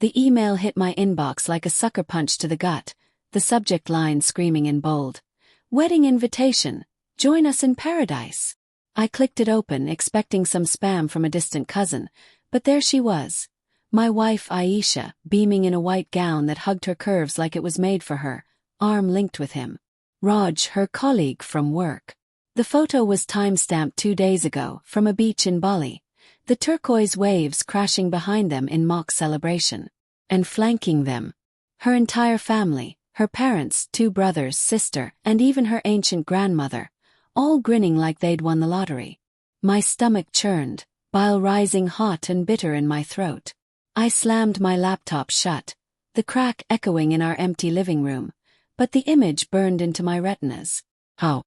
The email hit my inbox like a sucker punch to the gut, the subject line screaming in bold. Wedding invitation. Join us in paradise. I clicked it open, expecting some spam from a distant cousin, but there she was. My wife Aisha, beaming in a white gown that hugged her curves like it was made for her, arm linked with him. Raj, her colleague from work. The photo was time-stamped 2 days ago, from a beach in Bali, the turquoise waves crashing behind them in mock celebration. And flanking them, her entire family, her parents, 2 brothers, sister, and even her ancient grandmother, all grinning like they'd won the lottery. My stomach churned, bile rising hot and bitter in my throat. I slammed my laptop shut, the crack echoing in our empty living room, but the image burned into my retinas. How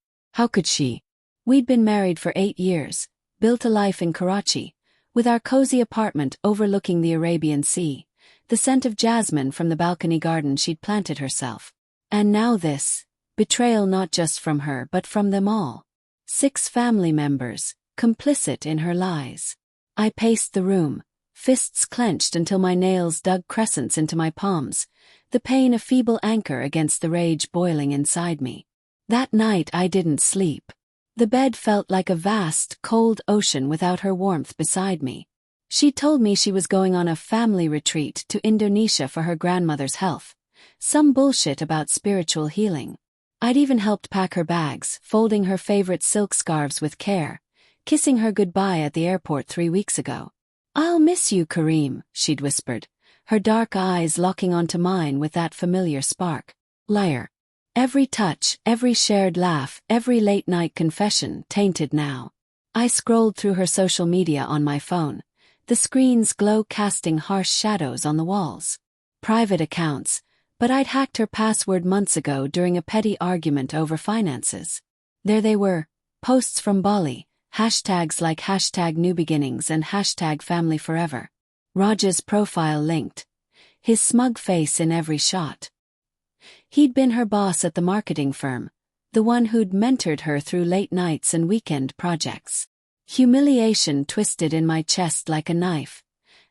could she? We'd been married for 8 years, built a life in Karachi, with our cozy apartment overlooking the Arabian Sea, the scent of jasmine from the balcony garden she'd planted herself. And now this, betrayal not just from her but from them all. 6 family members, complicit in her lies. I paced the room, fists clenched until my nails dug crescents into my palms, the pain a feeble anchor against the rage boiling inside me. That night I didn't sleep. The bed felt like a vast, cold ocean without her warmth beside me. She told me she was going on a family retreat to Indonesia for her grandmother's health. Some bullshit about spiritual healing. I'd even helped pack her bags, folding her favorite silk scarves with care, kissing her goodbye at the airport 3 weeks ago. "I'll miss you, Kareem," she'd whispered, her dark eyes locking onto mine with that familiar spark. Liar. Every touch, every shared laugh, every late-night confession tainted now. I scrolled through her social media on my phone, the screen's glow casting harsh shadows on the walls. Private accounts, but I'd hacked her password months ago during a petty argument over finances. There they were, posts from Bali, hashtags like #newbeginnings and #familyforever. Raj's profile linked, his smug face in every shot. He'd been her boss at the marketing firm, the one who'd mentored her through late nights and weekend projects. Humiliation twisted in my chest like a knife.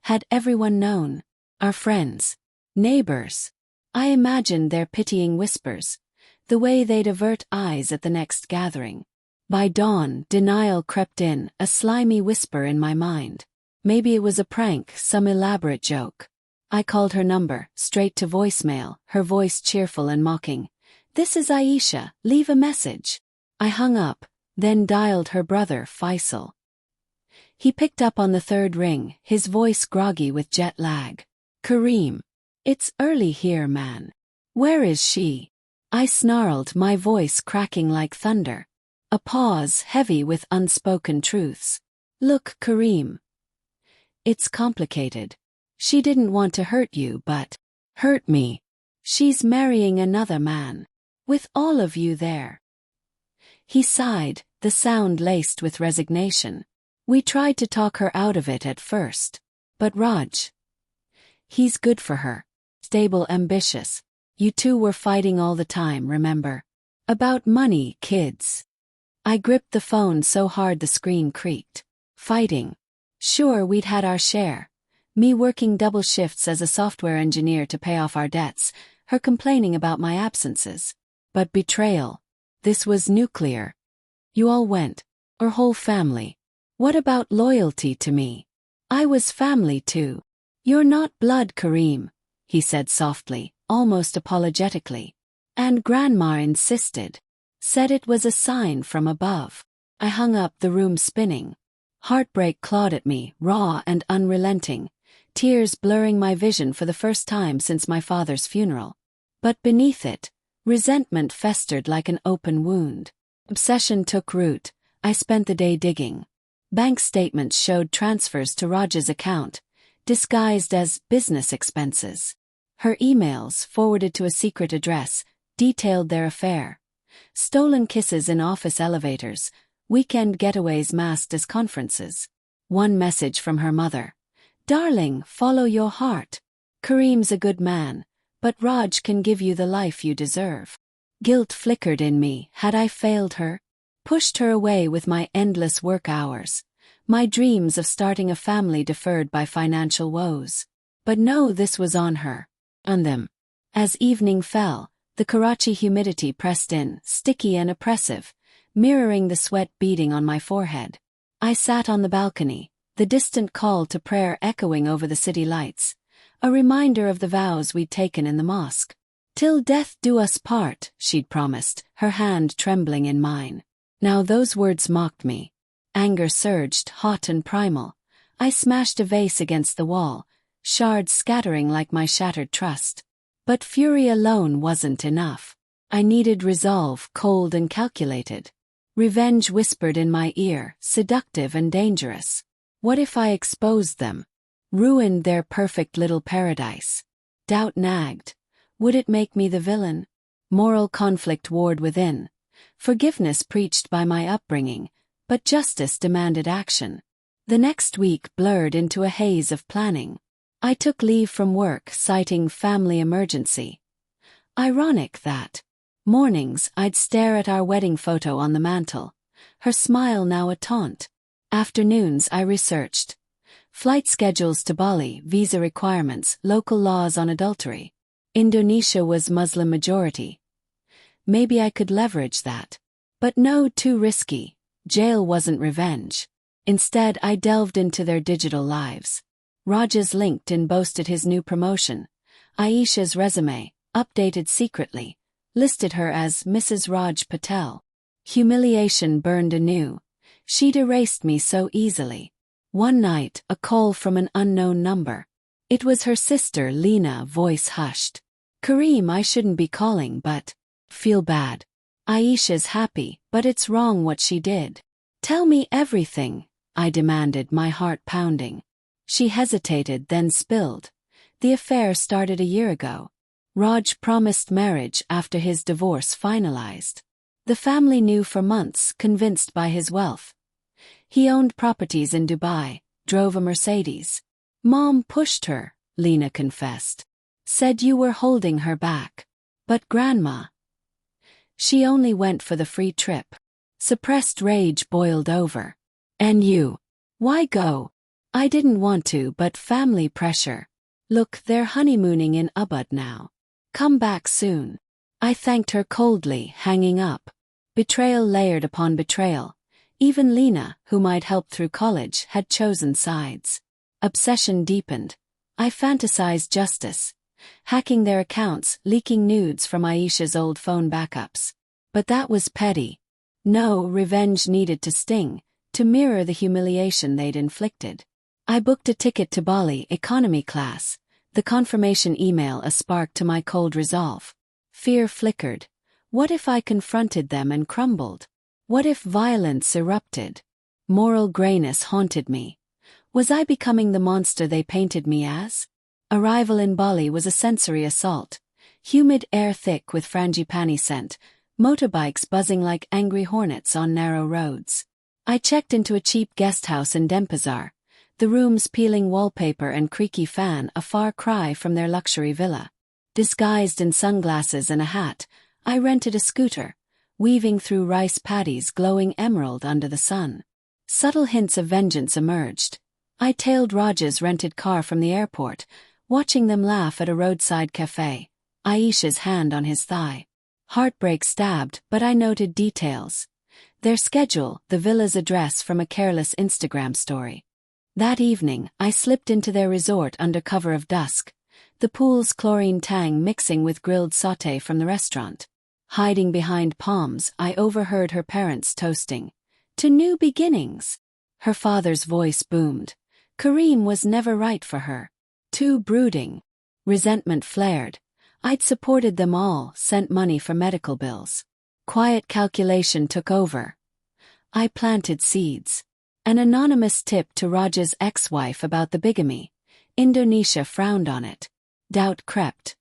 Had everyone known? Our friends? Neighbors? I imagined their pitying whispers, the way they'd avert eyes at the next gathering. By dawn, denial crept in, a slimy whisper in my mind. Maybe it was a prank, some elaborate joke. I called her number, straight to voicemail, her voice cheerful and mocking. "This is Aisha, leave a message." I hung up, then dialed her brother, Faisal. He picked up on the 3rd ring, his voice groggy with jet lag. "Kareem. It's early here, man. Where is she?" I snarled, my voice cracking like thunder. A pause, heavy with unspoken truths. "Look, Kareem. It's complicated. She didn't want to hurt you but hurt me. She's marrying another man. With all of you there." He sighed, the sound laced with resignation. "We tried to talk her out of it at first. But Raj. He's good for her. Stable, ambitious. You 2 were fighting all the time, remember? About money, kids." I gripped the phone so hard the screen creaked. Fighting. Sure, we'd had our share. Me working double shifts as a software engineer to pay off our debts, her complaining about my absences. But betrayal. This was nuclear. You all went. Her whole family. What about loyalty to me? I was family too. "You're not blood, Kareem," he said softly, almost apologetically. "And Grandma insisted. Said it was a sign from above." I hung up, the room spinning. Heartbreak clawed at me, raw and unrelenting, tears blurring my vision for the first time since my father's funeral. But beneath it, resentment festered like an open wound. Obsession took root. I spent the day digging. Bank statements showed transfers to Raj's account, disguised as business expenses. Her emails, forwarded to a secret address, detailed their affair. Stolen kisses in office elevators, weekend getaways masked as conferences. One message from her mother. "Darling, follow your heart. Kareem's a good man, but Raj can give you the life you deserve." Guilt flickered in me. Had I failed her? Pushed her away with my endless work hours, my dreams of starting a family deferred by financial woes. But no, this was on her. On them. As evening fell, the Karachi humidity pressed in, sticky and oppressive, mirroring the sweat beading on my forehead. I sat on the balcony, the distant call to prayer echoing over the city lights, a reminder of the vows we'd taken in the mosque. "Till death do us part," she'd promised, her hand trembling in mine. Now those words mocked me. Anger surged, hot and primal. I smashed a vase against the wall, shards scattering like my shattered trust. But fury alone wasn't enough. I needed resolve, cold and calculated. Revenge whispered in my ear, seductive and dangerous. What if I exposed them? Ruined their perfect little paradise? Doubt nagged. Would it make me the villain? Moral conflict warred within. Forgiveness preached by my upbringing, but justice demanded action. The next week blurred into a haze of planning. I took leave from work, citing family emergency. Ironic that. Mornings, I'd stare at our wedding photo on the mantel, her smile now a taunt. Afternoons, I researched. Flight schedules to Bali, visa requirements, local laws on adultery. Indonesia was Muslim majority. Maybe I could leverage that. But no, too risky. Jail wasn't revenge. Instead, I delved into their digital lives. Raj's LinkedIn boasted his new promotion. Aisha's resume, updated secretly, listed her as Mrs. Raj Patel. Humiliation burned anew. She'd erased me so easily. One night, a call from an unknown number. It was her sister, Lena, voice hushed. "Kareem, I shouldn't be calling, but feel bad. Aisha's happy, but it's wrong what she did. Tell me everything," I demanded, my heart pounding. She hesitated, then spilled. The affair started a year ago. Raj promised marriage after his divorce finalized. The family knew for months, convinced by his wealth. He owned properties in Dubai, drove a Mercedes. "Mom pushed her," Lena confessed. "Said you were holding her back. But Grandma, she only went for the free trip." Suppressed rage boiled over. "And you? Why go?" "I didn't want to, but family pressure. Look, they're honeymooning in Ubud now. Come back soon." I thanked her coldly, hanging up. Betrayal layered upon betrayal. Even Lena, whom I'd helped through college, had chosen sides. Obsession deepened. I fantasized justice. Hacking their accounts, leaking nudes from Aisha's old phone backups. But that was petty. No, revenge needed to sting, to mirror the humiliation they'd inflicted. I booked a ticket to Bali, economy class, the confirmation email a spark to my cold resolve. Fear flickered. What if I confronted them and crumbled? What if violence erupted? Moral grayness haunted me. Was I becoming the monster they painted me as? Arrival in Bali was a sensory assault. Humid air thick with frangipani scent, motorbikes buzzing like angry hornets on narrow roads. I checked into a cheap guest house in Denpasar, the rooms peeling wallpaper and creaky fan a far cry from their luxury villa. Disguised in sunglasses and a hat, I rented a scooter, weaving through rice paddies glowing emerald under the sun. Subtle hints of vengeance emerged. I tailed Raj's rented car from the airport, watching them laugh at a roadside cafe, Aisha's hand on his thigh. Heartbreak stabbed, but I noted details. Their schedule, the villa's address from a careless Instagram story. That evening, I slipped into their resort under cover of dusk, the pool's chlorine tang mixing with grilled sauté from the restaurant. Hiding behind palms, I overheard her parents toasting. "To new beginnings." Her father's voice boomed. Kareem was never right for her. Too brooding. Resentment flared. I'd supported them all, sent money for medical bills. Quiet calculation took over. I planted seeds. An anonymous tip to Raj's ex-wife about the bigamy. Indonesia frowned on it. Doubt crept.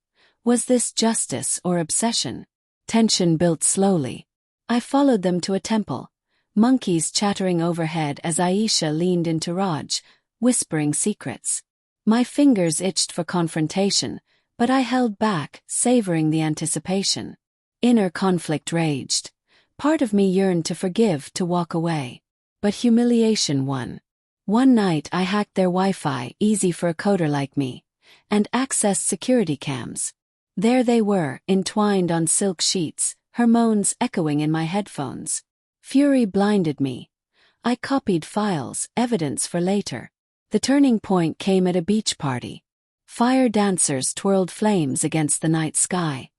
Was this justice or obsession? Tension built slowly. I followed them to a temple. Monkeys chattering overhead as Aisha leaned into Raj, whispering secrets. My fingers itched for confrontation, but I held back, savoring the anticipation. Inner conflict raged. Part of me yearned to forgive, to walk away. But humiliation won. One night I hacked their Wi-Fi, easy for a coder like me. and accessed security cams. There they were, entwined on silk sheets, her moans echoing in my headphones. Fury blinded me. I copied files, evidence for later. The turning point came at a beach party. Fire dancers twirled flames against the night sky,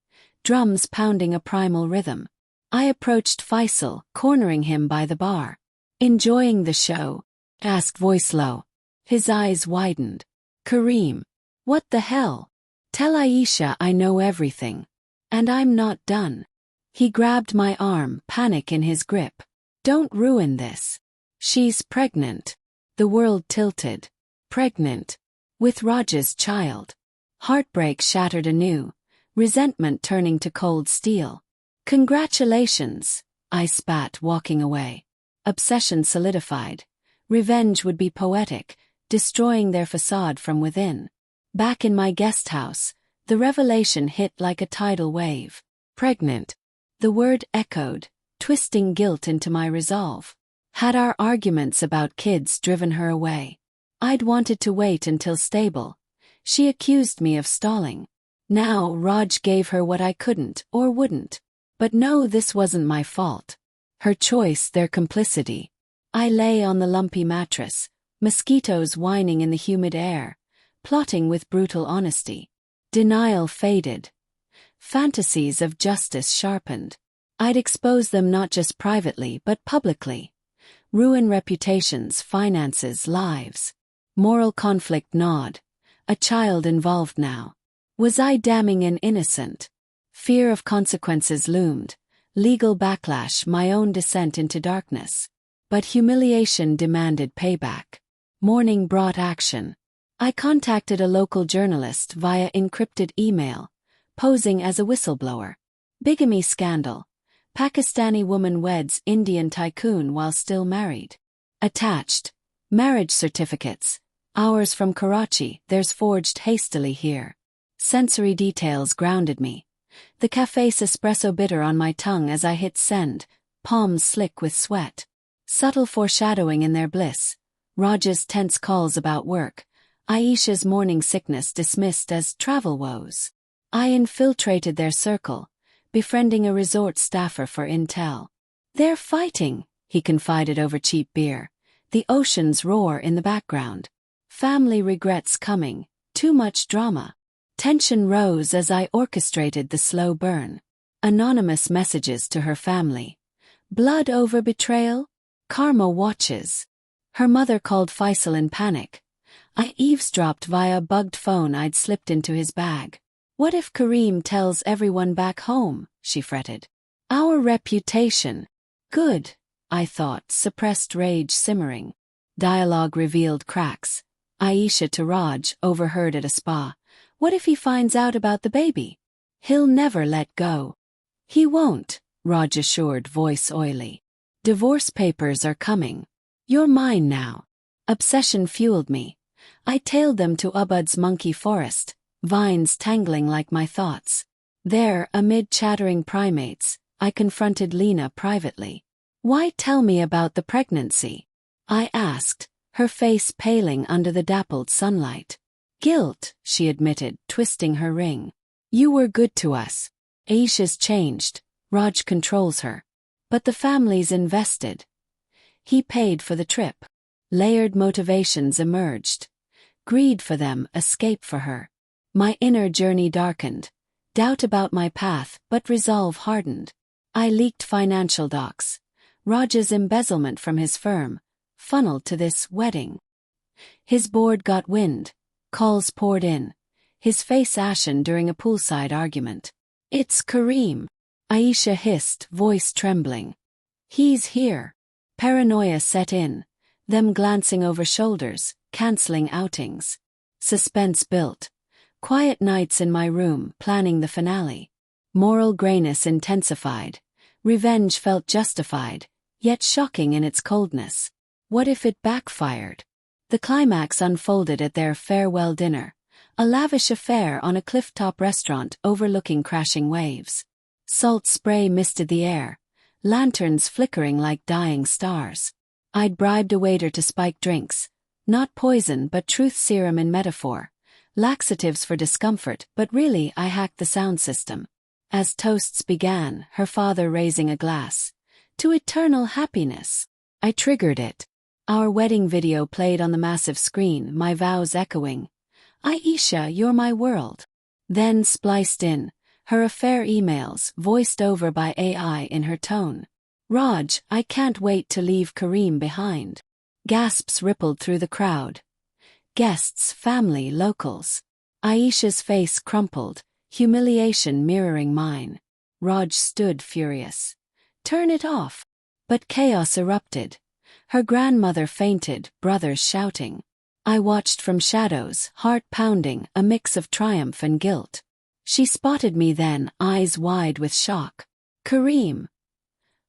drums pounding a primal rhythm. I approached Faisal, cornering him by the bar. "Enjoying the show?" asked voice low. His eyes widened. "Kareem. What the hell? Tell Aisha I know everything. And I'm not done." He grabbed my arm, panic in his grip. "Don't ruin this. She's pregnant." The world tilted. Pregnant. With Raj's child. Heartbreak shattered anew, resentment turning to cold steel. "Congratulations," I spat, walking away. Obsession solidified. Revenge would be poetic, destroying their facade from within. Back in my guest house, the revelation hit like a tidal wave. Pregnant. The word echoed, twisting guilt into my resolve. Had our arguments about kids driven her away? I'd wanted to wait until stable. She accused me of stalling. Now Raj gave her what I couldn't or wouldn't. But no, this wasn't my fault. Her choice, their complicity. I lay on the lumpy mattress, mosquitoes whining in the humid air, plotting with brutal honesty. Denial faded. Fantasies of justice sharpened. I'd expose them not just privately but publicly. Ruin reputations, finances, lives. Moral conflict gnawed. A child involved now. Was I damning an innocent? Fear of consequences loomed. Legal backlash, my own descent into darkness. But humiliation demanded payback. Mourning brought action. I contacted a local journalist via encrypted email, posing as a whistleblower. Bigamy scandal. Pakistani woman weds Indian tycoon while still married. Attached. Marriage certificates. Ours from Karachi, theirs forged hastily here. Sensory details grounded me. The cafe's espresso bitter on my tongue as I hit send, palms slick with sweat. Subtle foreshadowing in their bliss. Raj's tense calls about work. Aisha's morning sickness dismissed as travel woes. I infiltrated their circle, befriending a resort staffer for intel. "They're fighting," he confided over cheap beer. The oceans roar in the background. Family regrets coming. Too much drama. Tension rose as I orchestrated the slow burn. Anonymous messages to her family. Blood over betrayal? Karma watches. Her mother called Faisal in panic. I eavesdropped via a bugged phone I'd slipped into his bag. "What if Kareem tells everyone back home?" she fretted. "Our reputation." Good, I thought, suppressed rage simmering. Dialogue revealed cracks. Aisha to Raj, overheard at a spa. "What if he finds out about the baby?" "He'll never let go." "He won't," Raj assured, voice oily. "Divorce papers are coming. You're mine now." Obsession fueled me. I tailed them to Ubud's monkey forest, vines tangling like my thoughts. There, amid chattering primates, I confronted Lena privately. "Why tell me about the pregnancy?" I asked, her face paling under the dappled sunlight. "Guilt," she admitted, twisting her ring. "You were good to us. Aisha's changed. Raj controls her. But the family's invested. He paid for the trip." Layered motivations emerged. Greed for them, escape for her. My inner journey darkened. Doubt about my path, but resolve hardened. I leaked financial docs. Raj's embezzlement from his firm, funneled to this wedding. His board got wind. Calls poured in. His face ashen during a poolside argument. "It's Kareem," Aisha hissed, voice trembling. "He's here." Paranoia set in. Them glancing over shoulders, canceling outings. Suspense built. Quiet nights in my room, planning the finale. Moral grayness intensified. Revenge felt justified, yet shocking in its coldness. What if it backfired? The climax unfolded at their farewell dinner, a lavish affair on a clifftop restaurant overlooking crashing waves. Salt spray misted the air, lanterns flickering like dying stars. I'd bribed a waiter to spike drinks, not poison but truth serum in metaphor, Laxatives for discomfort, but really I hacked the sound system. As toasts began, her father raising a glass. To eternal happiness. I triggered it. Our wedding video played on the massive screen, my vows echoing. Aisha, you're my world. Then spliced in, her affair emails, voiced over by AI in her tone. Raj, I can't wait to leave Kareem behind. Gasps rippled through the crowd. Guests, family, locals. Aisha's face crumpled, humiliation mirroring mine. Raj stood furious. Turn it off. But chaos erupted. Her grandmother fainted, brothers shouting. I watched from shadows, heart pounding, a mix of triumph and guilt. She spotted me then, eyes wide with shock. Kareem.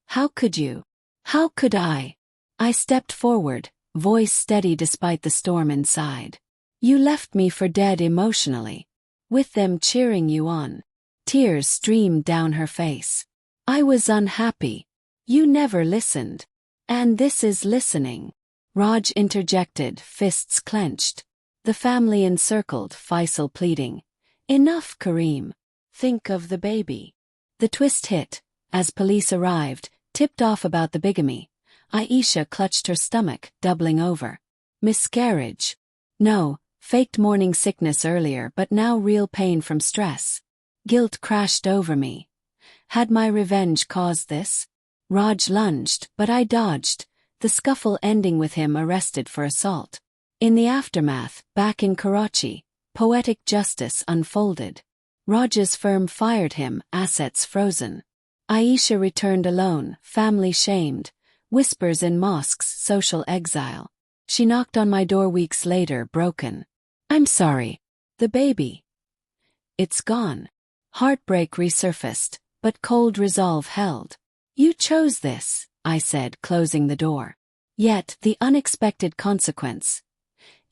How could you? How could I? I stepped forward, voice steady despite the storm inside. You left me for dead emotionally. With them cheering you on. Tears streamed down her face. I was unhappy. You never listened. And this is listening. Raj interjected, fists clenched. The family encircled, Faisal pleading. Enough, Kareem. Think of the baby. The twist hit. As police arrived, tipped off about the bigamy. Aisha clutched her stomach, doubling over. Miscarriage. No, faked morning sickness earlier but now real pain from stress. Guilt crashed over me. Had my revenge caused this? Raj lunged, but I dodged, the scuffle ending with him arrested for assault. In the aftermath, back in Karachi, poetic justice unfolded. Raj's firm fired him, assets frozen. Aisha returned alone, family shamed, whispers in mosques, social exile. She knocked on my door weeks later, broken. I'm sorry. The baby. It's gone. Heartbreak resurfaced, but cold resolve held. You chose this, I said, closing the door. Yet, the unexpected consequence.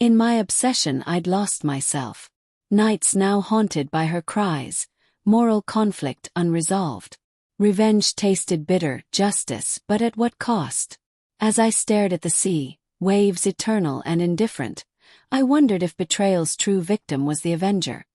In my obsession I'd lost myself. Nights now haunted by her cries, moral conflict unresolved. Revenge tasted bitter, justice, but at what cost? As I stared at the sea, waves eternal and indifferent, I wondered if betrayal's true victim was the avenger.